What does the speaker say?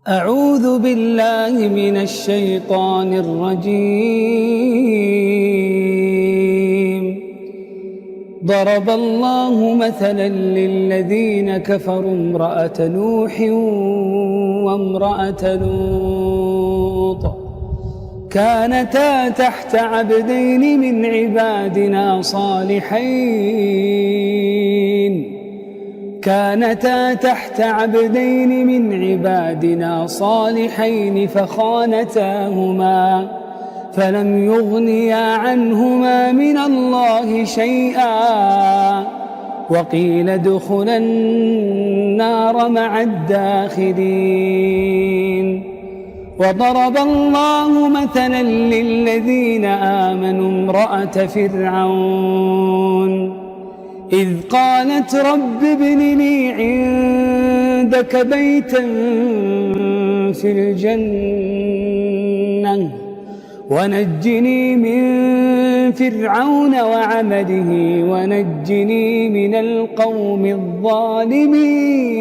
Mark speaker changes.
Speaker 1: أعوذ بالله من الشيطان الرجيم. ضرب الله مثلا للذين كفروا امرأة نوح وامرأة لوط كانتا تحت عبدين من عبادنا صالحين فخانتاهما فلم يغنيا عنهما من الله شيئا وقيل ادخلا النار مع الداخلين. وضرب الله مثلا للذين آمنوا امرأة فرعون إذ قالت رب ابن لي عندك بيتا في الجنة ونجني من فرعون وعمله ونجني من القوم الظالمين.